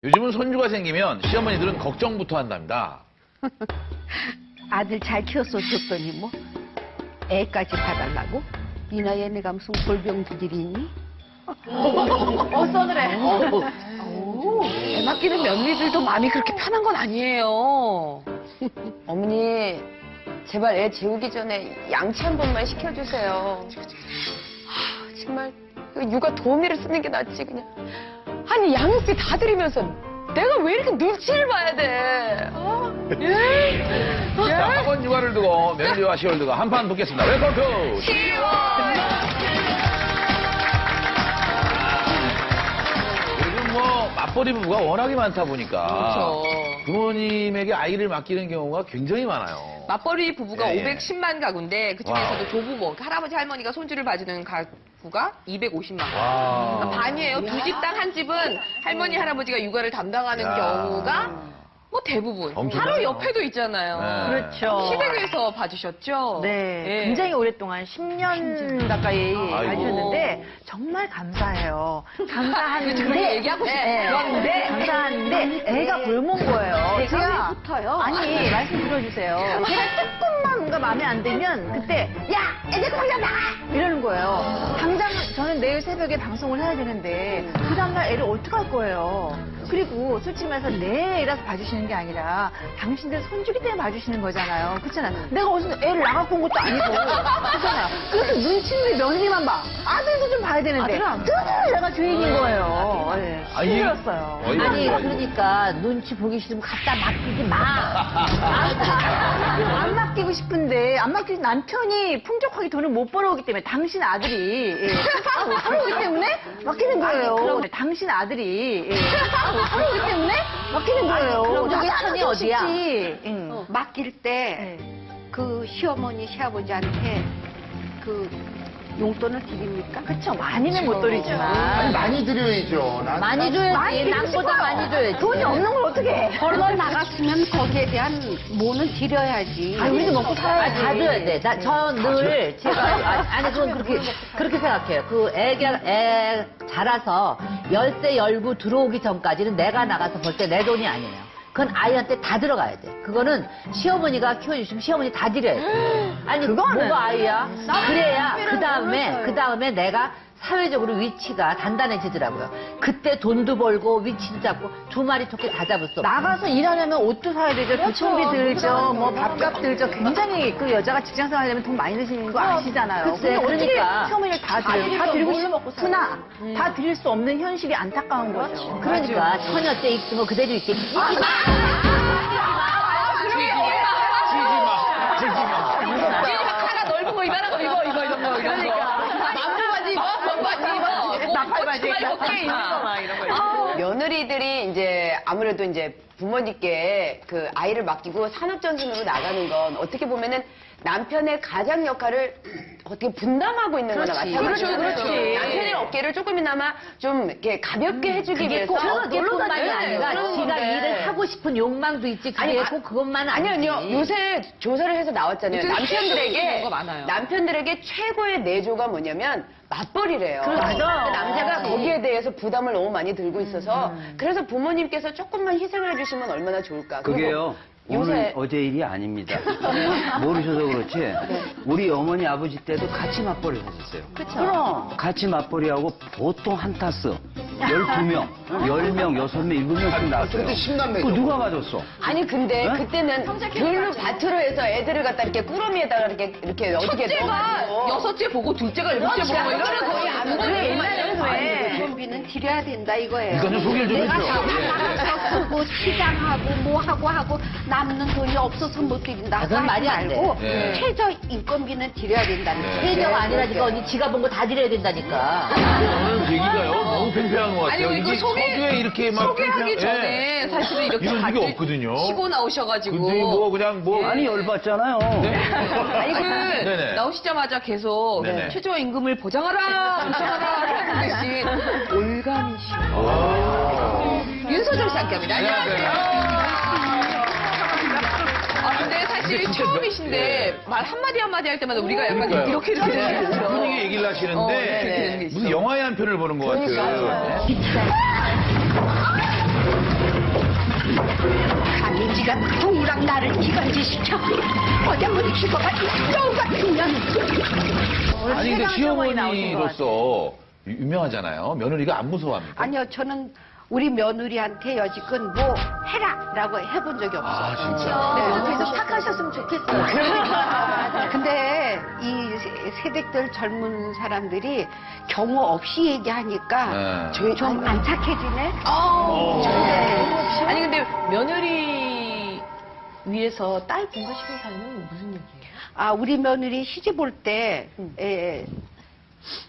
요즘은 손주가 생기면 시어머니들은 걱정부터 한답니다. 아들 잘 키웠어 줬더니 뭐 애까지 봐달라고? 이 나이에 내가 무슨 골병들이 있니? 써늘해. 애 맡기는 며느리들도 마음이 그렇게 편한 건 아니에요. 어머니, 제발 애 재우기 전에 양치 한 번만 시켜주세요. 정말 육아 도우미를 쓰는 게 낫지 그냥. 아니 양육비 다 드리면서 내가 왜 이렇게 눈치를 봐야 돼? 자, 학원 육아를 두고 며느리와 시월드가 한판 붙겠습니다. 웰컴 투 시월! 요즘 뭐 맞벌이 부부가 워낙에 많다 보니까 그렇죠. 부모님에게 아이를 맡기는 경우가 굉장히 많아요. 맞벌이 부부가 예, 예. 510만 가구인데 그중에서도 와우. 조부모, 할아버지 할머니가 손주를 봐주는 가구가 250만 가구. 와. 그러니까 반이에요. 두 집당 한 집은 할머니 할아버지가 육아를 담당하는 야. 경우가 뭐 대부분. 엄청나요. 바로 옆에도 있잖아요. 네. 그렇죠. 시댁에서 봐주셨죠? 네, 예. 굉장히 오랫동안 10년 가까이 아이고. 봐주셨는데 정말 감사해요. 그런 감사한데, 얘기하고 싶어요. 네, 그런데 감사한데 애가 굶은 거예요. 내가 왜 붙어요? 아니 말씀 들어주세요. 제가 조금만 뭔가 마음에 안 들면 그때 야 애들 당장 나가 이러는 거예요. 당장 저는 내일 새벽에 방송을 해야 되는데 그 다음날 애를 어떡할 거예요. 그리고 솔직히 말해서 내 애라서 봐주시는 게 아니라 당신들 손주기 때문에 봐주시는 거잖아요. 그렇잖아요. 내가 어디서 애를 나갖고 온 것도 아니고 그렇잖아요. 그래서 눈치는 며느리만 봐. 아들도 좀 봐야 되는데 늘 내가 주인인 거예요. 네. 아니, 힘들었어요. 아니, 그러니까 눈치 보기 싫으면 갖다 맡기지 마. 안 맡기고 싶은데 안 맡기고 남편이 풍족하게 돈을 못 벌어오기 때문에 당신 아들이 못 벌어오기 때문에 맡기는 거예요. 당신 아들이 벌어오기 때문에 맡기는 거예요. 그럼 저기 나도 천이 하고 어디야? 싶지. 응. 맡길 때 그 시어머니 시아버지한테 그 용돈을 드립니까? 그쵸 많이는 못 드리지만 많이 드려야죠. 많이 줘야지. 많이 남보다 많이 줘야지. 돈이 없는 걸 어떻게 해? 벌러 나갔으면 거기에 대한 뭐는 드려야지. 아 우리도 먹고 살아야지. 다 줘야 돼. 저 늘 제가 아니 그건 그렇게 생각해요. 그 애 자라서 열세 열고 들어오기 전까지는 내가 나가서 벌 때 내 돈이 아니에요. 그건 아이한테 다 들어가야 돼. 그거는 시어머니가 키워주시면 시어머니 다 드려야 돼. 아니 그거는 뭐가 아이야? 그래야 그 그러니까요. 다음에 내가 사회적으로 위치가 단단해지더라고요. 그때 돈도 벌고 위치도 잡고 두 마리 토끼 다 잡을 수 없어. 나가서 일하려면 옷도 사야 되죠. 교통비 들죠. 뭐 밥값 들죠. 굉장히 그 여자가 직장 생활하려면 돈 많이 드시는 거 아시잖아요. 글쎄, 근데 어떻게 그러니까. 시어머니를 다 드려요? 다 드리고 싶으나 다 드릴 수 없는 현실이 안타까운 거죠. 그러니까 처녀 때 있으면 그대로 있겠지. 하나 넓은 거 이만한 거 입어 이런 거 이런 거. 남자바지 입어, 반바지 입어, 나팔바지 입고. 어깨 입어 막 이런 거 입어. 며느리들이 이제 아무래도 이제 부모님께 그 아이를 맡기고 산업전선으로 나가는 건 어떻게 보면은 남편의 가장 역할을 어떻게 분담하고 있는 거나 마찬가지예요. 그렇지. 남편의 어깨를 조금이나마 좀 이렇게 가볍게 해주기 그게 위해서. 꼭 그것만이 네, 아니라 그런 지가 건데. 일을 하고 싶은 욕망도 있지. 그게 아니, 꼭 그것만은 아니요, 아니지. 아니요. 요새 조사를 해서 나왔잖아요. 요즘 남편들에게 경우가 많아요. 남편들에게 최고의 내조가 뭐냐면 맞벌이래요. 맞아요. 근데 남자가 거기에 대해서 부담을 너무 많이 들고 있어서 그래서 부모님께서 조금만 희생을 해주시면 얼마나 좋을까. 그리고 그게요. 요새 오늘 어제 일이 아닙니다. 모르셔서 그렇지. 우리 어머니 아버지 때도 같이 맞벌이를 하셨어요. 그럼. 같이 맞벌이하고 보통 한 타스 12명, 10명, 6명, 7명씩 나왔어요. 그때 신남매죠. 그거 누가 가졌어? 아니 근데 네? 그때는 별로 밭으로 해서 애들을 갖다 이렇게 꾸러미에다가 이렇게 어떻게 첫째가 넣어가지고. 여섯째 보고 둘째가 일곱째 보고 막 이러는 거의 안 보여요. 왜? 용돈비는 드려야 된다 이거예요. 일단 좀 소개를 좀 내가 해줘. 다 예, 예. 나가서 뭐 시장하고 뭐 하고 남는 돈이 없어서 못 드린다. 그건 말이 안 돼. 말고 예. 최저 인건비는 드려야 된다는 거예요. 세정 아니라니까 언니 지가 본 거 다 드려야 된다니까. 저는 얘기가요 너무 팽팽한 것 아니 같아요. 이거 서두에 이렇게 막 소개하기 팽팽- 전에 예. 사실은 이렇게 이런 적이 같이 없거든요. 쉬고 나오셔가지고. 근데 뭐 그냥 뭐 아니 열받잖아요. 아니 네네. 나오시자마자 계속 네네. 최저 임금을 보장하라 하고 계신 올가미 씨. 윤서정 씨 함께합니다. 안녕하세요. 아 근데 사실 근데 진짜 처음이신데 말 한마디 할 때마다 우리가 약간 그러니까요. 이렇게 되죠. 분위기 얘기를 어, 하시는데 네네. 무슨 영화의 한 편을 보는 것 같아요. 네. 네가 동무랑 나를 기관지시켜 어디 한번 죽어가지고 똥 같은 년. 아니 근데 시어머니로서 유명하잖아요. 며느리가 안 무서워합니까? 아니요, 저는 우리 며느리한테 여지껏 뭐 해라라고 해본 적이 없어요. 아 진짜. 네, 계속 탁하셨으면 좋겠어요. 근데 이 세대들 젊은 사람들이 경우 없이 얘기하니까 네. 좀 안착해지네. 아니 근데 며느리 위해서 딸 분가시킨 사연은 무슨 얘기예요? 아, 우리 며느리 시집 올 때,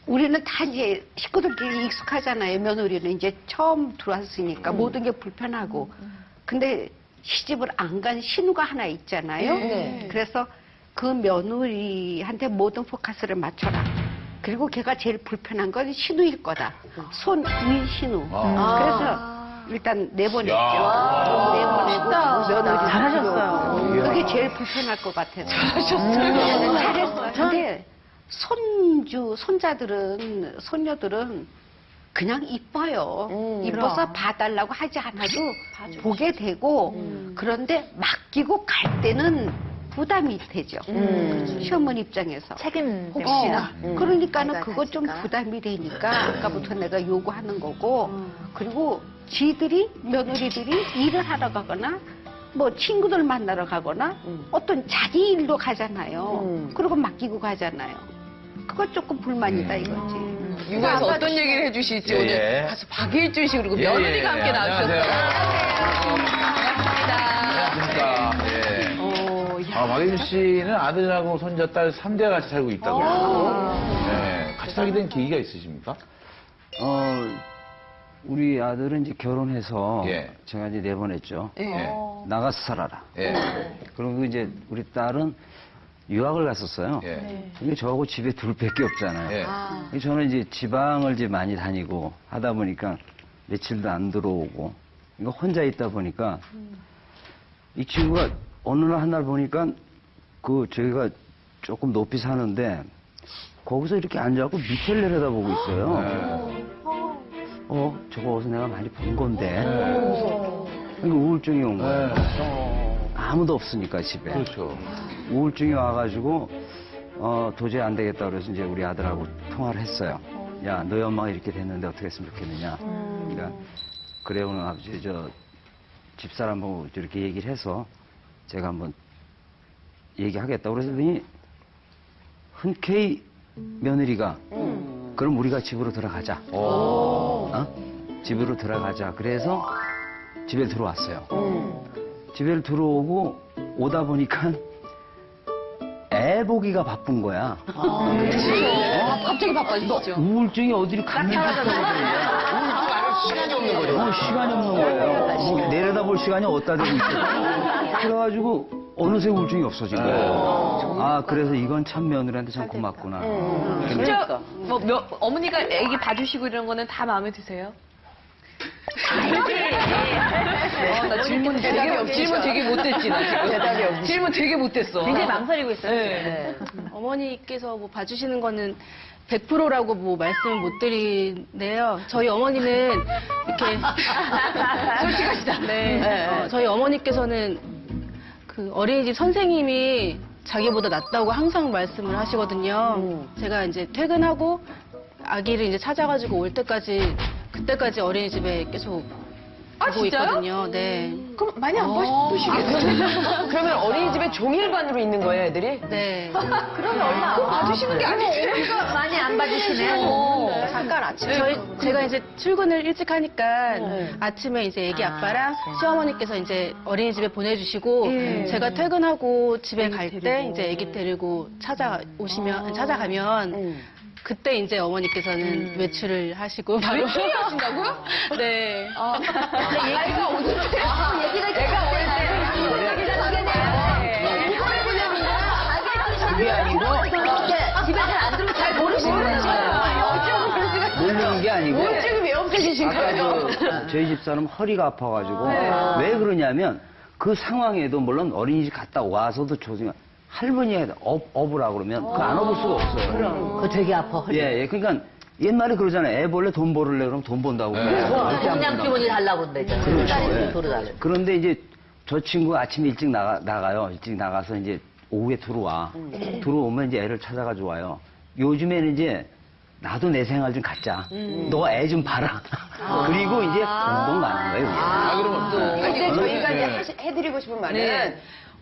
우리는 다 이제 식구들끼리 익숙하잖아요. 며느리는 이제 처음 들어왔으니까 모든 게 불편하고. 근데 시집을 안 간 신우가 하나 있잖아요. 네. 그래서 그 며느리한테 모든 포커스를 맞춰라. 그리고 걔가 제일 불편한 건 신우일 거다. 손위 신우. 그래서 일단 내보냈죠. 야. 내보내고 며느리 잘하셨어요. 그게 제일 불편할 것 같아서. 잘했어요. 근데 손자들은, 손녀들은 그냥 이뻐요. 이뻐서 봐달라고 하지 않아도 보게 되고, 그런데 맡기고 갈 때는 부담이 되죠. 시어머니 입장에서. 책임 혹시나. 그러니까는 내가 그거 좀 가지가. 부담이 되니까 아까부터 내가 요구하는 거고, 그리고 며느리들이 일을 하러 가거나, 뭐 친구들 만나러 가거나, 어떤 자기 일로 가잖아요. 그리고 맡기고 가잖아요. 그거 조금 불만이다 이거지. 육아에서 어떤 얘기를 해주실지 예, 오늘 예. 가수 박일준 씨 그리고 예, 며느리가 예. 함께 나오셨어요. 반갑습니다. 안녕하십니까. 예. 박일준 씨는 아들하고 손자, 딸 3대가 같이 살고 있다고요. 네. 같이 살게 된 계기가 있으십니까? 우리 아들은 이제 결혼해서 예. 제가 이제 내보냈죠. 예. 나가서 살아라. 예. 그리고 이제 우리 딸은 유학을 갔었어요. 예. 근데 저하고 집에 둘 밖에 없잖아요. 예. 그래서 저는 이제 지방을 이제 많이 다니고 하다 보니까 며칠도 안 들어오고 그러니까 혼자 있다 보니까 이 친구가 어느 날 한 날 보니까 저희가 조금 높이 사는데 거기서 이렇게 앉아갖고 밑을 내려다보고 있어요. 저거 어디서 내가 많이 본 건데. 그러니까 우울증이 온 거예요. 아무도 없으니까 집에. 그렇죠. 우울증이 와가지고 도저히 안 되겠다 그래서 이제 우리 아들하고 통화를 했어요. 야, 너희 엄마가 이렇게 됐는데 어떻게 했으면 좋겠느냐. 그러니까 그래 오늘 아버지 집사람하고 이렇게 얘기를 해서 제가 한번 얘기하겠다고 그랬더니 흔쾌히 며느리가 그럼 우리가 집으로 들어가자. 집으로 들어가자. 그래서 집에 들어왔어요. 집에 들어오고 오다 보니까 애 보기가 바쁜 거야. 갑자기 바빠지죠. 우울증이 어디로 갔는지 시간이 없는 거죠. 시간이 없는 거예요. 뭐 내려다볼 시간이 어디다 대고 있어. 그래가지고 어느새 우울증이 없어진 거예요. 아, 그래서 이건 참 며느리한테 참 고맙구나. 진짜 뭐 어머니가 애기 봐주시고 이런 거는 다 마음에 드세요? 나 질문 되게 못됐지 나 지금. 대답이 없지. 질문 되게 못됐어. 굉장히 망설이고 있어요. 네. 어머니께서 뭐 봐주시는 거는 100%라고 뭐 말씀을 못 드리는데요. 저희 어머니는 이렇게 솔직하시다. 네. 저희 어머니께서는 그 어린이집 선생님이 자기보다 낫다고 항상 말씀을 하시거든요. 제가 이제 퇴근하고 아기를 이제 찾아가지고 올 때까지 그때까지 어린이집에 계속 가고 진짜요? 있거든요. 네. 그럼 많이 안 바쁘시겠어요? 그러면 어린이집에 종일반으로 있는 거예요, 애들이? 네. 그러면 얼마 안 봐주시는 게 아니에요. 많이 안 봐주시네요. 잠깐 아침에 제가 이제 출근을 일찍 하니까 아침에 이제 애기 아빠랑 시어머니께서 이제 어린이집에 보내주시고 제가 퇴근하고 집에 갈 때 이제 애기 데리고 찾아가면 그때 이제 어머니께서는 외출을 하시고 바로 외출을 하신다고요? 네. 애가 어디 애가 어릴 그게 아니고 집에 잘 안 들어오고 잘 모르시는 거예요. 모르는 게 아니고 우울증이 왜 없어지신 아까 거예요? 저희 집사람 허리가 아파가지고 왜 그러냐면 그 상황에도 물론 어린이집 갔다 와서도 조심해 할머니가 업으라 그러면 그거 안 업을 수가 없어요. 그거 되게 아파, 허리. 예. 그러니까 옛말에 그러잖아요. 애 벌레 돈 벌을래 그러면 돈 번다고. 그냥 주머니 달라고 그러죠. 그렇죠. 딸이 예. 돌아다녀. 그런데 이제 저 친구 아침에 일찍 나가요. 일찍 나가서 이제 오후에 들어와. 들어오면 이제 애를 찾아가지고 와요. 요즘에는 이제 나도 내 생활 좀 갖자. 너 애 좀 봐라. 그리고 이제 운동 가는 거예요. 그러면. 근데 저희가 네. 이제 해드리고 싶은 말은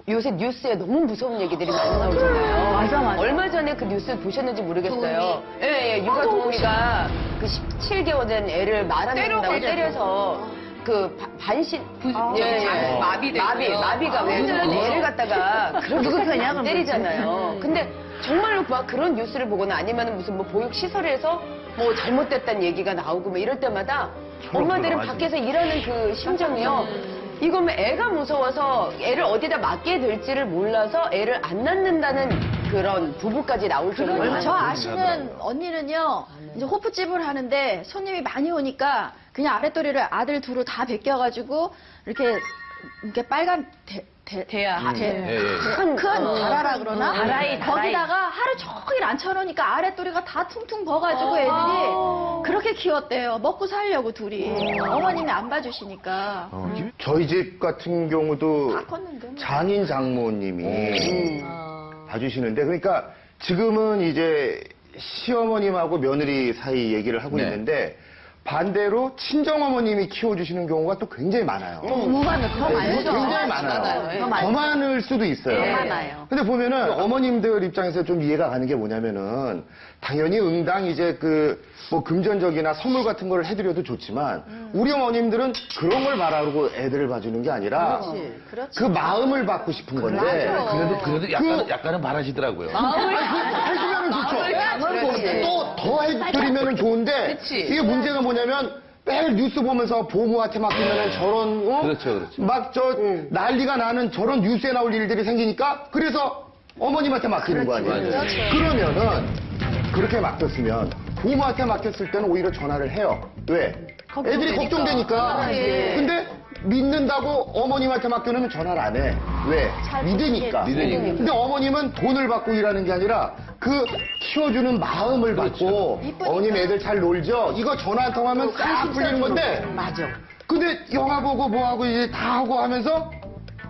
요새 뉴스에 너무 무서운 얘기들이 많이 나오잖아요. 맞아. 얼마 전에 그 뉴스 보셨는지 모르겠어요. 예, 육아 도우미가 그 17개월 된 애를 말 안 듣는다고 때려서 그 반신 마비가 완전 애를 갖다가 그렇게 때리잖아요. 근데 정말로 막 그런 뉴스를 보거나 아니면 무슨 뭐 보육 시설에서 뭐 잘못됐다는 얘기가 나오고 뭐 이럴 때마다 엄마들은 밖에서 일하는 그 심정이요. 이거면 애가 무서워서 애를 어디다 맡게 될지를 몰라서 애를 안 낳는다는 그런 부부까지 나올 정도로 저 아시는 언니는요, 이제 호프집을 하는데 손님이 많이 오니까 그냥 아랫도리를 아들 두루 다 벗겨가지고 이렇게 빨간 대야 큰 다라라 그러나 거기다가 하루 종일 앉혀놓으니까 아랫도리가 다 퉁퉁 버가지고 애들이 그렇게 키웠대요. 먹고 살려고 둘이. 어머님이 안 봐주시니까. 저희 집 같은 경우도 다 컸는데 뭐. 장인 장모님이 봐주시는데, 그러니까 지금은 이제 시어머님하고 며느리 사이 얘기를 하고 네. 있는데, 반대로 친정어머님이 키워주시는 경우가 또 굉장히 많아요. 너무 많아요. 더 많죠. 굉장히 많아요. 더 많을 수도 있어요. 많아요. 근데 보면은 어머님들 입장에서 좀 이해가 가는 게 뭐냐면은 당연히 응당 이제 뭐 금전적이나 선물 같은 걸 해드려도 좋지만 우리 어머님들은 그런 걸 바라고 애들을 봐주는 게 아니라 그 마음을 받고 싶은 건데 그래도 약간은 바라시더라고요. 해주면은 좋죠. 또 더 해드리면은 좋은데 이게 문제가 뭐냐면 매일 뉴스 보면서 보모한테 맡기면은 저런 그렇죠. 막 난리가 나는 저런 뉴스에 나올 일들이 생기니까 그래서 어머님한테 맡기는 거 아니에요. 그러면은 그렇게 맡겼으면 부모한테 맡겼을 때는 오히려 전화를 해요. 왜? 애들이 걱정되니까. 근데 믿는다고 어머님한테 맡겨놓으면 전화를 안 해. 왜? 믿으니까. 근데 어머님은 돈을 받고 일하는 게 아니라 그 키워주는 마음을 받고 어머님 애들 잘 놀죠? 이거 전화 한 통하면 싹 풀리는 건데. 맞아. 근데 영화 보고 뭐 하고 이제 다 하고 하면서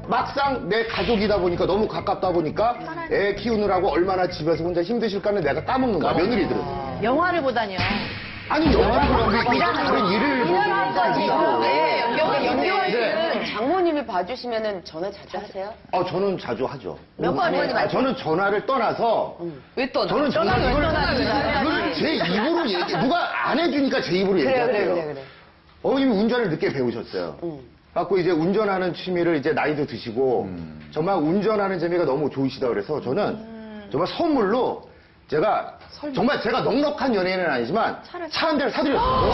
막상 내 가족이다 보니까 너무 가깝다 보니까 애 키우느라고 얼마나 집에서 혼자 힘드실까는 내가 까먹는 거야, 며느리들은. 영화를 보다니요. 아니, 영화를 보면 다른 일을 보고. 연경환 네. 씨는 장모님이 봐주시면은 전화 자주 하세요? 저는 자주 하죠. 몇 번이나 저는 전화를 떠나서. 왜 떠나? 저는 전화를 이걸 제 입으로 누가 안 해주니까 제 입으로 얘기할게요. 그래. 어머님이 운전을 늦게 배우셨어요. 갖고 이제 운전하는 취미를 이제 나이도 드시고 정말 운전하는 재미가 너무 좋으시다 그래서 저는 정말 선물로 제가 정말 제가 넉넉한 연예인은 아니지만 차 한 대를 사드렸어요.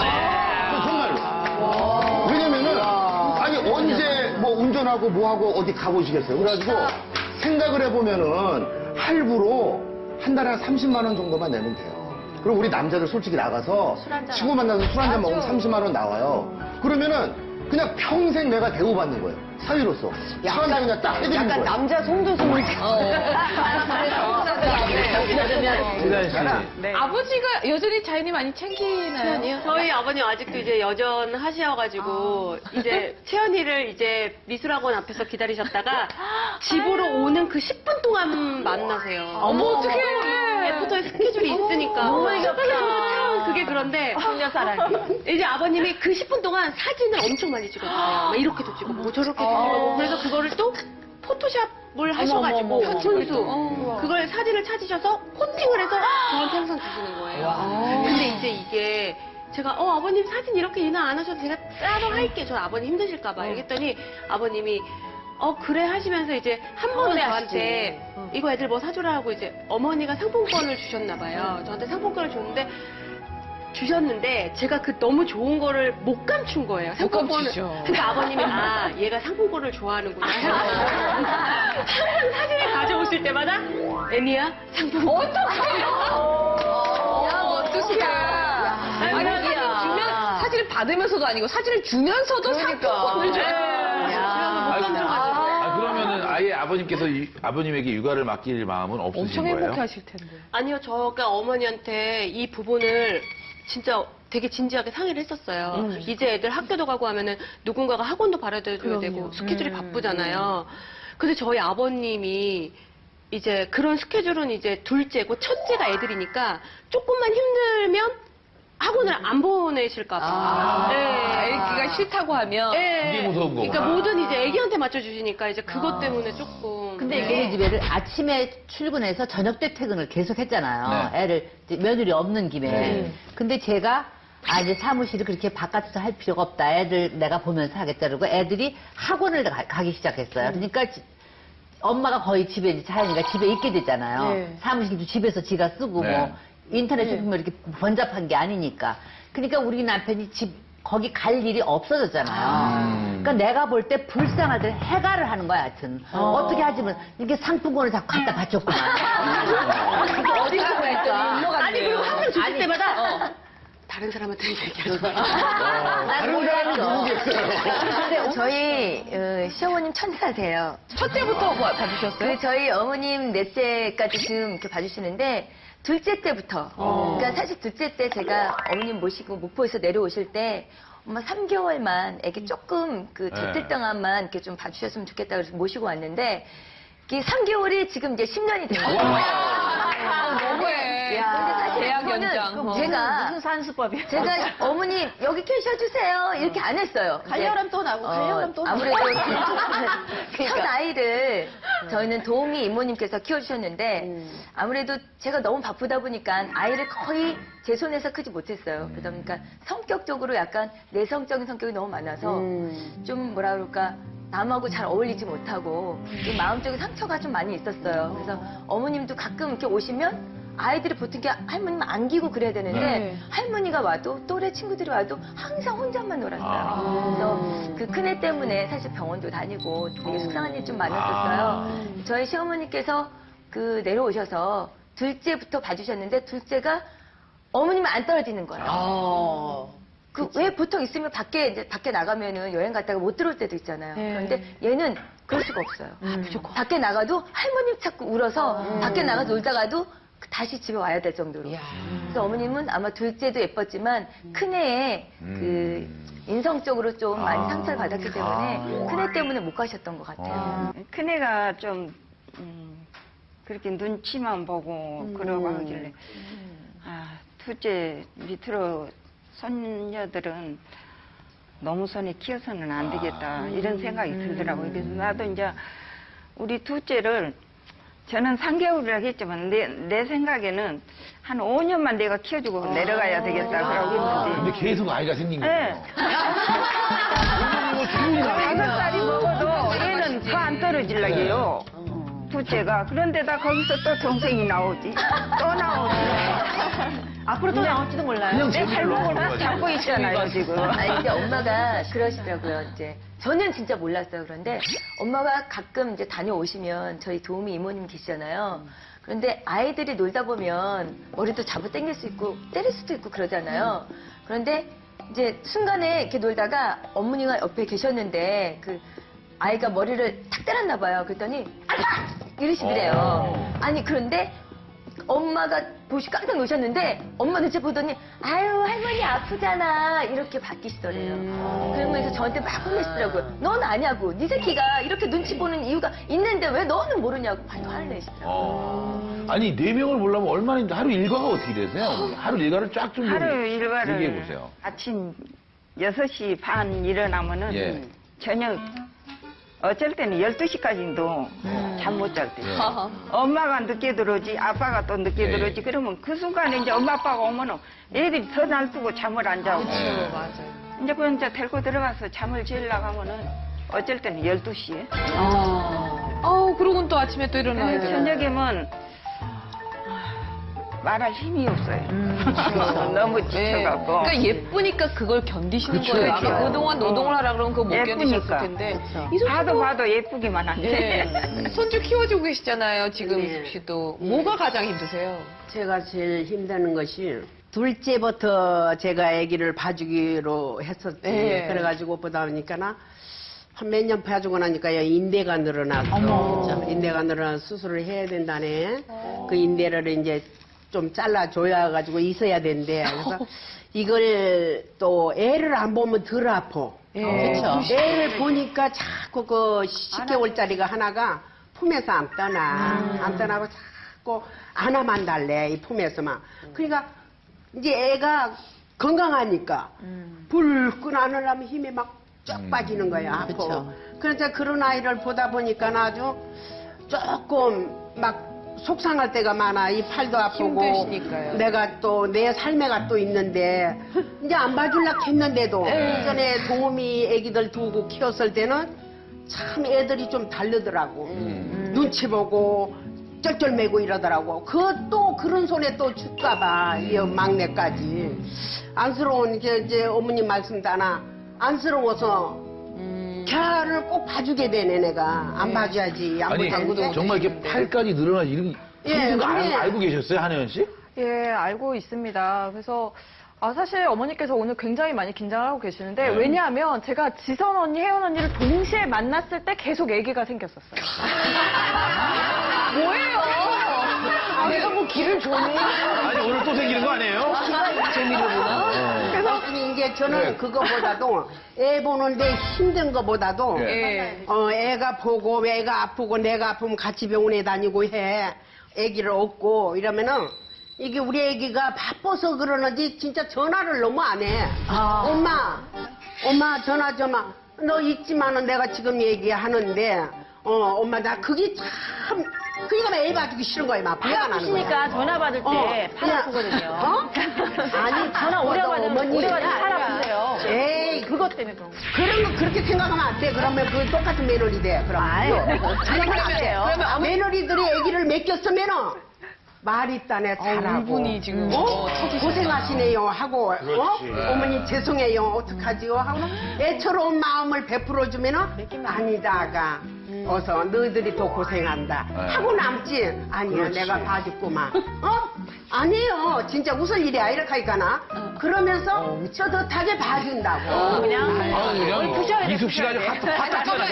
정말로. 왜냐면은 아니 언제 뭐 운전하고 뭐하고 어디 가보시겠어요. 그래가지고 생각을 해보면은 할부로 한 달에 한 30만 원 정도만 내면 돼요. 그럼 우리 남자들 솔직히 나가서 친구 만나서 술 한잔 먹으면 30만 원 나와요. 그러면은 그냥 평생 내가 대우받는 거예요. 사위로서. 차 한 대 그냥 딱 해드리는 약간 거예요. 남자 송도순. 지단 씨. 네. 아버지가 여전히 자연이 많이 챙기나요? 저희 아버님 아직도 이제 여전하셔가지고 이제 채연이를 이제 미술학원 앞에서 기다리셨다가 집으로 오는 그 10분 동안 만나세요. 어머, 어떡해. 애프터에 스케줄이 있으니까. 참 그게 그런데 이제 아버님이 그 10분 동안 사진을 엄청 많이 찍어주세요. 막 이렇게도 찍고 뭐 저렇게도 찍고 그래서 그거를 또 포토샵을 하셔가지고 손수 그걸 사진을 찾으셔서 코팅을 해서 저한테 항상 주시는 거예요. 근데 이제 이게 제가 아버님 사진 이렇게 인화 안 하셔도 제가 따로 할게. 저 아버님 힘드실까봐 이랬더니 아버님이 그래 하시면서 이제 한 번은 저한테 이거 애들 뭐 사주라 하고 이제 어머니가 상품권을 주셨나 봐요. 저한테 상품권을 주셨는데 제가 그 너무 좋은 거를 못 감춘 거예요. 상품권을. 그러니까 아버님이 얘가 상품권을 좋아하는구나. 항상 사진을 가져오실 때마다 애미야 상품권. 주면 사진을 받으면서도 아니고 사진을 주면서도 상품권을 줘요. 그러면은 아예 아버님께서 아버님에게 육아를 맡길 마음은 없으신 엄청 거예요? 행복해 하실 텐데. 아니요, 저가 어머니한테 이 부분을 진짜 되게 진지하게 상의를 했었어요. 이제 애들 학교도 가고 하면은 누군가가 학원도 바라줘야 되고 스케줄이 바쁘잖아요. 근데 저희 아버님이 이제 그런 스케줄은 이제 둘째고 첫째가 애들이니까 조금만 힘들면 학원을 안 보내실까봐. 애기가 싫다고 하면. 그게 무서운 거구나. 그러니까 모든 이제 애기한테 맞춰주시니까 이제 그것 때문에 조금. 근데 우리 집에를 아침에 출근해서 저녁 때 퇴근을 계속 했잖아요. 네. 애를 이제 며느리 없는 김에. 네. 근데 제가 이제 사무실을 그렇게 바깥에서 할 필요가 없다. 애들 내가 보면서 하겠다. 그러고 애들이 학원을 가기 시작했어요. 그러니까 엄마가 거의 집에 이제 자연이가 집에 있게 됐잖아요. 사무실도 집에서 지가 쓰고 네. 뭐 인터넷 쇼핑몰 이렇게 번잡한 게 아니니까. 그러니까 우리 남편이 거기 갈 일이 없어졌잖아요. 그러니까 내가 볼 때 불쌍하들 해가를 하는 거야, 하여튼. 어떻게 하지만 이렇게 상품권을 자꾸 갖다 바쳤구만. 어디 가고 했더니 아니, 그리고 학원 줄 아니, 때마다 다른 사람한테 얘기하지 마. 난 몰랐어. 근데 저희 시어머님 천사세요. 첫째부터 봐주셨어요? 그 저희 어머님 넷째까지 지금 이렇게 봐주시는데 둘째 때부터. 그러니까 사실 둘째 때 제가 어머님 모시고 목포에서 내려오실 때 엄마 3개월만 애기 조금 그 제틀 동안만 이렇게 좀 봐주셨으면 좋겠다 그래서 모시고 왔는데 이게 3개월이 지금 이제 10년이 된 거예요. 너무해. 근데 사실 대학 그거는 연장. 제가 무슨 산수법이야? 제가 어머니 여기 계셔주세요 이렇게 안 했어요. 갈려람 또 나고 갈려람 또 나고. 아무래도 첫 아이를 저희는 도우미 이모님께서 키워주셨는데 아무래도 제가 너무 바쁘다 보니까 아이를 거의 제 손에서 크지 못했어요. 그러다 보니까 성격적으로 약간 내성적인 성격이 너무 많아서 좀 뭐라 그럴까 남하고 잘 어울리지 못하고 좀 마음적인 상처가 좀 많이 있었어요. 그래서 어머님도 가끔 이렇게 오시면 아이들이 보통 이렇게 할머님 안기고 그래야 되는데 할머니가 와도 또래 친구들이 와도 항상 혼자만 놀았어요. 그래서 그 큰애 때문에 사실 병원도 다니고 되게 속상한 일이 좀 많았었어요. 저희 시어머니께서 그 내려오셔서 둘째부터 봐주셨는데 둘째가 어머님은 안 떨어지는 거예요. 그 왜 보통 있으면 이제 밖에 나가면은 여행 갔다가 못 들어올 때도 있잖아요. 그런데 얘는 그럴 수가 없어요. 밖에 나가도 할머니 자꾸 울어서 밖에 나가서 놀다가도 다시 집에 와야 될 정도로. 그래서 어머님은 아마 둘째도 예뻤지만 큰애의 그 인성적으로 좀 많이 상처를 받았기 때문에 큰애 때문에 못 가셨던 것 같아요. 큰애가 좀 그렇게 눈치만 보고 그러고 하길래 둘째 밑으로 손녀들은 너무 손에 키워서는 안 되겠다 이런 생각이 들더라고요. 그래서 나도 이제 우리 둘째를 저는 3개월이라고 했지만 내 생각에는 한 5년만 내가 키워주고 내려가야 되겠다 그러고 있는데 근데 계속 아이가 생긴 거예요. 5살이 먹어도 얘는 더 안 떨어질라고요. 둘째가. 그런데다 거기서 또 동생이 나오지. 또 나오지. 앞으로 또 나올지도 몰라요. 내 발목을 잡고 있잖아요, 지금. 아니, 이제 엄마가 그러시더라고요, 이제. 저는 진짜 몰랐어요. 그런데 엄마가 가끔 이제 다녀오시면 저희 도우미 이모님 계시잖아요. 그런데 아이들이 놀다 보면 머리도 잡아 당길 수 있고 때릴 수도 있고 그러잖아요. 그런데 이제 순간에 이렇게 놀다가 어머니가 옆에 계셨는데 그 아이가 머리를 탁 때렸나 봐요. 그랬더니 아빠! 이러시더래요. 아니 그런데 엄마가 보시 깜짝 놀셨는데 엄마는 제 보더니 아유 할머니 아프잖아 이렇게 바뀌시더래요. 그러면서 저한테 막 혼내시더라고요. 넌 아냐고 네 새끼가 이렇게 눈치 보는 이유가 있는데 왜 너는 모르냐고 막 화를 내시더라고요. 아니 4명을 보려면 얼마나 힘든데 하루 일과가 어떻게 되세요? 하루 일과를 쫙 좀 하루 얘기해 일과를 보세요. 아침 6시 반 일어나면은 예. 저녁 어쩔 때는 12시까지도 잠 못 잘 때. 엄마가 늦게 들어오지, 아빠가 또 늦게 들어오지. 그러면 그 순간에 이제 엄마, 아빠가 오면은 애들이 더 날뛰고 잠을 안 자고. 맞아요. 이제 그 이제 데리고 들어가서 잠을 지으려고 하면은 어쩔 때는 12시에. 그러고는 또 아침에 또 일어나야 돼요. 저녁이면 말할 힘이 없어요. 너무 지쳐갖고. 그러니까 예쁘니까 그걸 견디시는 거예요. 아까 그동안 노동을 하라 그러면 그거 못 견디셨을 예쁘니까. 텐데. 봐도 예쁘기만 한데. 손주 키워주고 계시잖아요, 지금 씨도. 뭐가 가장 힘드세요? 제가 제일 힘드는 것이 둘째부터 제가 아기를 봐주기로 했었지. 그래가지고 보다 보니까 한 몇 년 봐주고 나니까 인대가 늘어나서 인대가 늘어나서 수술을 해야 된다네. 그 인대를 이제 좀 잘라줘야 가지고 있어야 된대. 그래서 이걸 또 애를 안 보면 덜 아파. 그렇죠. 애를 보니까 자꾸 그 10개월짜리가 하나가 품에서 안 떠나. 안 떠나고 자꾸 안아만 달래, 이 품에서만. 그러니까 이제 애가 건강하니까 불 끈 안으려면 힘이 막 쫙 빠지는 거야, 아파. 그쵸. 그래서 그런 아이를 보다 보니까 아주 조금 막 속상할 때가 많아. 이 팔도 아프고. 힘드시니까요. 내가 또 내 삶애가 또 있는데 이제 안 봐줄라 했는데도 전에 동음이 애기들 두고 키웠을 때는 참 애들이 좀 다르더라고. 눈치 보고 쩔쩔매고 이러더라고. 또 그런 손에 또 줄까봐 이 막내까지 안쓰러운 이제 어머님 말씀 따나 안쓰러워서 걔를 꼭 봐주게 되네 내가. 안 봐줘야지. 안 아니, 봐주는데. 정말 이렇게 팔까지 늘어나지, 이런, 예, 거 근데- 알고 계셨어요, 한혜연 씨? 예, 알고 있습니다. 그래서 사실 어머니께서 오늘 굉장히 많이 긴장을 하고 계시는데 네. 왜냐하면 제가 지선 언니, 혜연 언니를 동시에 만났을 때 계속 아기가 생겼었어요. 뭐예요? 내가 뭐 길을 줬니? 아니, 오늘 또 생기는 거 아니에요? 재미로구나. 그래서 아니, 이제 저는 네. 그거보다도 애 보는데 힘든 거보다도 네. 애가 보고 애가 아프고 내가 아프면 같이 병원에 다니고 해. 애기를 업고 이러면은 이게 우리 애기가 바빠서 그러는지 진짜 전화를 너무 안 해. 엄마 전화 좀 너 있지만은 내가 지금 얘기하는데 엄마 나 그게 참 그러니까 애 봐주기 싫은 거야 막 화가 나는 거야. 아프시니까 전화 받을 때 팔 그냥- 아프거든요. 아니 전화 오래 받으면 어머니. 오래 받으면 팔 아프세요. 에이 그것 때문에 그런 거. 그런 거 그렇게 생각하면 안 돼. 그러면 그 똑같은 매너리 돼. 그럼. 매너리들이 애기를 맡겼으면은 말 있다네 잘하고. 울분이 지금 고생하시네요 하고 어머니 죄송해요 어떡하지요 하고 애처로운 마음을 베풀어주면은 아니다가 어서 너희들이 더 고생한다 하고 남지. 아니야 내가 봐줬구만. 아니에요 진짜 웃을 일이야 이렇게 하니까나 그러면서 떳떳하게 봐준다고. 그냥 이숙 씨가 아주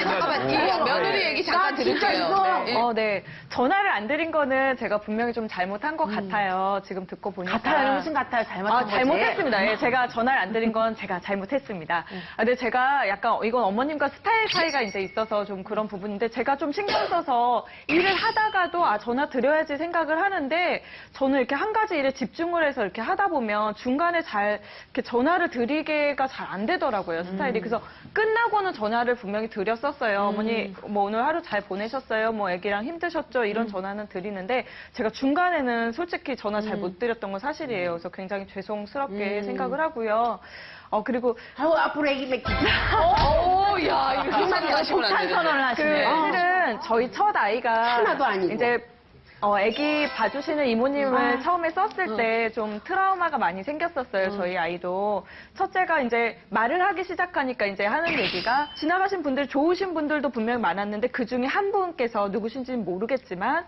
잠깐만, 며느리 얘기 잠깐 들을게요. 네. 네. 전화를 안 드린 거는 제가 분명히 좀 잘못한 것 같아요. 지금 듣고 보니까. 같아요. 무슨 같아요? 잘못한 거지? 잘못했습니다. 예, 제가 전화를 안 드린 건 제가 잘못했습니다. 근데 제가 약간 이건 어머님과 스타일 차이가 이제 있어서 좀 그런 부분인데 제가 좀 신경 써서 일을 하다가도 전화 드려야지 생각을 하는데 저는 이렇게 한 가지 일에 집중을 해서 이렇게 하다 보면 중간에 잘 이렇게 전화를 드리기가 잘 안 되더라고요. 스타일이. 그래서 끝나고는 전화를 분명히 드렸었어요. 어머니 뭐 오늘 하루 잘 보내셨어요? 뭐 애기랑 힘드셨죠? 이런 전화는 드리는데 제가 중간에는 솔직히 전화 잘 못 드렸던 건 사실이에요. 그래서 굉장히 죄송스럽게 생각을 하고요. 그리고 앞으로 애기 맡기. 야, 이거 폭탄 선언을 하시네. 실은 저희 첫 아이가 하나도 아니고. 이제 아기 봐주시는 이모님을 처음에 썼을 때 좀 트라우마가 많이 생겼었어요, 저희 아이도. 첫째가 이제 말을 하기 시작하니까 이제 하는 얘기가 지나가신 분들, 좋으신 분들도 분명히 많았는데 그 중에 한 분께서 누구신지는 모르겠지만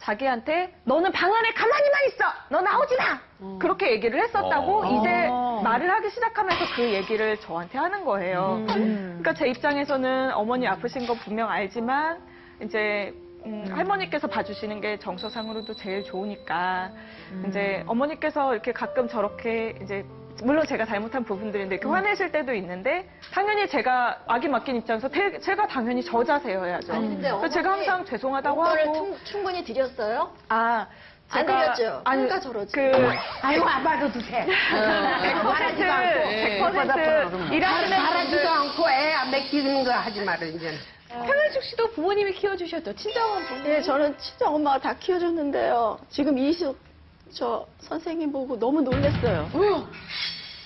자기한테 너는 방 안에 가만히만 있어! 너 나오지 마! 그렇게 얘기를 했었다고 이제 말을 하기 시작하면서 그 얘기를 저한테 하는 거예요. 그러니까 제 입장에서는 어머니 아프신 거 분명 알지만 이제 할머니께서 봐주시는 게 정서상으로도 제일 좋으니까 이제 어머니께서 이렇게 가끔 저렇게 이제 물론 제가 잘못한 부분들인데 이렇게 화내실 때도 있는데 당연히 제가 아기 맡긴 입장에서 제가 당연히 저 자세여야죠. 그래서 제가 항상 죄송하다고 하고 충분히 드렸어요? 안 드렸죠? 그러니까 저러지. 아이고 안 봐줘도 돼. 100% 일하시는 바라지도 분들 않고 애 안 맡기는 거 하지 말아 이제는. 평현숙 씨도 부모님이 키워주셨죠? 친정엄마. 네, 저는 친정엄마가 다 키워줬는데요. 지금 이숙 선생님 보고 너무 놀랐어요. 왜요?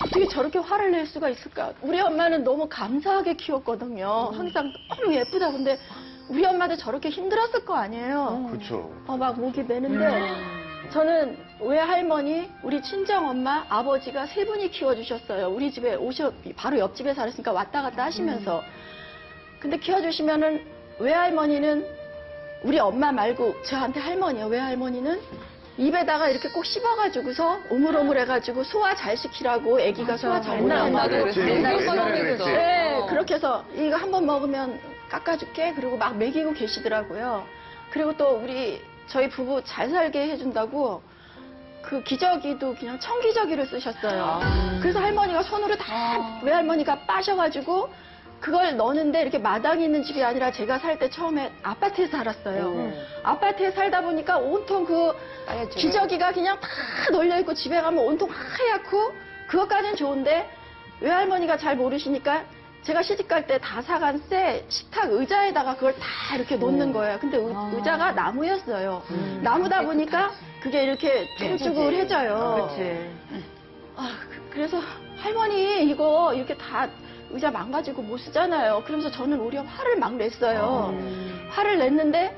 어떻게 저렇게 화를 낼 수가 있을까? 우리 엄마는 너무 감사하게 키웠거든요. 항상 너무 예쁘다. 근데 우리 엄마도 저렇게 힘들었을 거 아니에요. 그렇죠. 막 목이 메는데 저는 외할머니, 우리 친정엄마, 아버지가 세 분이 키워주셨어요. 우리 집에 바로 옆집에 살았으니까 왔다 갔다 하시면서. 근데 키워주시면은 외할머니는 우리 엄마 말고 저한테 할머니요. 외할머니는 입에다가 이렇게 꼭 씹어가지고서 오물오물해가지고 소화 잘 시키라고 애기가 소화 잘 못한다고. 네, 그렇게 해서 이거 한 번 먹으면 깎아줄게. 그리고 막 먹이고 계시더라고요. 그리고 또 저희 부부 잘 살게 해준다고 그 기저귀도 그냥 청기저귀를 쓰셨어요. 그래서 할머니가 손으로 다 외할머니가 빠셔가지고 그걸 넣는데 이렇게 마당에 있는 집이 아니라 제가 살 때 처음에 아파트에 살았어요. 아파트에 살다 보니까 온통 그 기저귀가 그냥 다 널려있고 집에 가면 온통 하얗고 그것까지는 좋은데 외할머니가 잘 모르시니까 제가 시집갈 때 다 사간 새 식탁 의자에다가 그걸 다 이렇게 놓는 거예요. 근데 의자가 나무였어요. 나무다 보니까 그게 이렇게 쭈글쭈글해져요. 그래서 할머니 이거 이렇게 다 의자 망가지고 못 쓰잖아요. 그러면서 저는 오히려 화를 막 냈어요. 화를 냈는데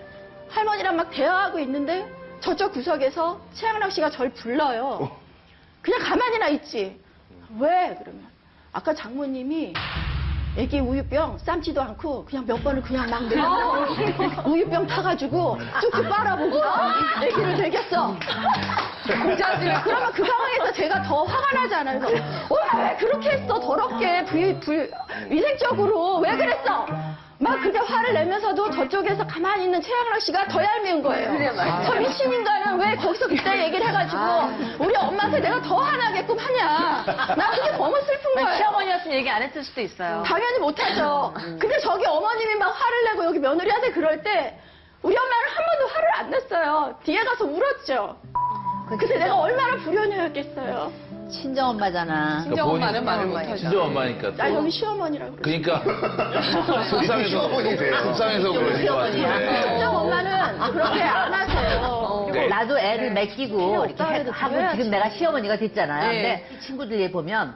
할머니랑 막 대화하고 있는데 저쪽 구석에서 최양락 씨가 절 불러요. 그냥 가만히나 있지. 왜? 그러면 아까 장모님이 애기 우유병 삶지도 않고 그냥 몇 번을 그냥 막 내려 우유병 타가지고 쭉쭉 빨아보고 애기를 먹였어. 그러면 그 상황에서 제가 더 화가 나잖아요. 그래서 왜 그렇게 했어? 더럽게 위생적으로 왜 그랬어? 막 그렇게 화를 내면서도 저쪽에서 가만히 있는 최양락 씨가 더 얄미운 거예요. 그래, 맞아요. 저 미친 인간은 왜 거기서 그때 얘기를 해가지고 우리 엄마한테 내가 더 화나게끔 하냐. 나 그게 너무 슬픈 거예요. 시어머니였으면 얘기 안 했을 수도 있어요. 당연히 못하죠. 근데 저기 어머님이 막 화를 내고 여기 며느리한테 그럴 때 우리 엄마는 한 번도 화를 안 냈어요. 뒤에 가서 울었죠. 근데 내가 얼마나 불효녀였겠어요. 친정엄마잖아. 친정엄마는 말을 못하죠. 친정엄마니까. 나 여기 시어머니라고 그래. 그러니까 속상해서 그러신 것 같은데. 친정엄마는 그렇게 안 하세요. 나도 애를 맡기고 이렇게 하고 지금 내가 시어머니가 됐잖아요. 네. 근데 친구들 얘 보면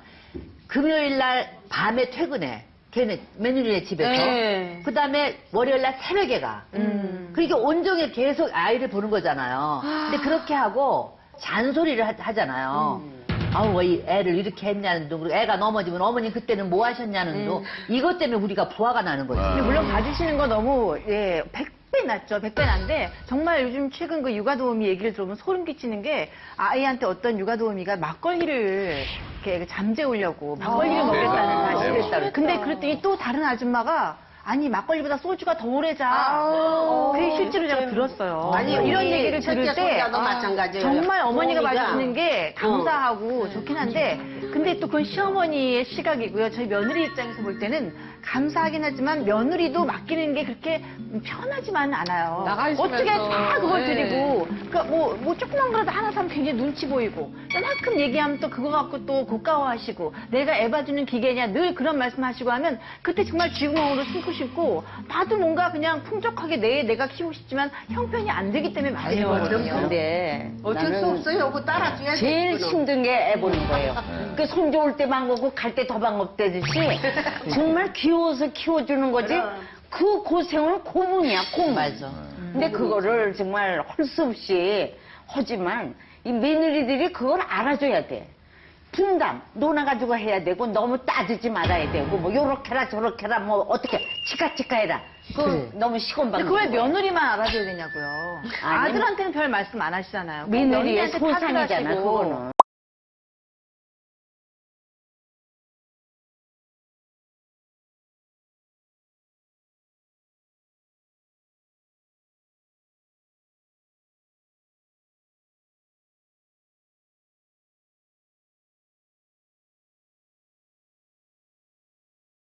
금요일 날 밤에 퇴근해. 걔네 며느리네 집에서. 네. 그다음에 월요일 날 새벽에 가. 그러니까 온종일 계속 아이를 보는 거잖아요. 근데 그렇게 하고 잔소리를 하잖아요. 아우, 왜 애를 이렇게 했냐는 둥, 그리고 애가 넘어지면 어머니 그때는 뭐 하셨냐는 둥. 이것 때문에 우리가 부화가 나는 거지. 근데 물론 봐주시는 거 너무 100배 낫죠. 100배 난데 정말 요즘 최근 그 육아도우미 얘기를 들어보면 소름 끼치는 게 아이한테 어떤 육아도우미가 막걸리를 이렇게 잠재우려고 막걸리를 먹겠다는 사실을 했다. 근데 그랬더니 또 다른 아줌마가 아니 막걸리보다 소주가 더 오래 자. 그게 실제로 제가 들었어요. 아니, 이런 우리 얘기를 들을 첫째 때 손자도 마찬가지예요. 정말 어머니가 어머니가 봐주시는 게 감사하고 좋긴 한데 근데 또 그건 시어머니의 시각이고요. 저희 며느리 입장에서 볼 때는 감사하긴 하지만 며느리도 맡기는 게 그렇게 편하지만은 않아요. 어떻게 다 그걸 드리고 그러니까 뭐 조그만 거라도 하나 사면 굉장히 눈치 보이고 이만큼 얘기하면 또 그거 갖고 또 고가워하시고 내가 애 봐주는 기계냐 늘 그런 말씀하시고 하면 그때 정말 쥐구멍으로 숨고 싶고 봐도 뭔가 그냥 풍족하게 내가 키우고 싶지만 형편이 안 되기 때문에 많이 해거든요. 근데 어쩔 수 없어요. 그거 따라줘야지. 제일 힘든 게 애 보는 거예요. 그 손주 올 때 반갑고 갈 때 더 반갑대듯이 정말 귀여워서 키워주는 거지 그 고생은 고문이야, 고문. 맞아. 근데 그거를 정말 할 수 없이 하지만 이 며느리들이 그걸 알아줘야 돼. 분담, 논아가지고 해야 되고 너무 따지지 말아야 되고 뭐 요렇게라 저렇게라 뭐 어떻게 치카치카 해라. 그래. 너무 시건방. 근데 그걸 며느리만 알아줘야 되냐고요. 아니, 아들한테는 별 말씀 안 하시잖아요. 며느리의 며느리한테 탓을 소상이잖아, 하시고. 그거는.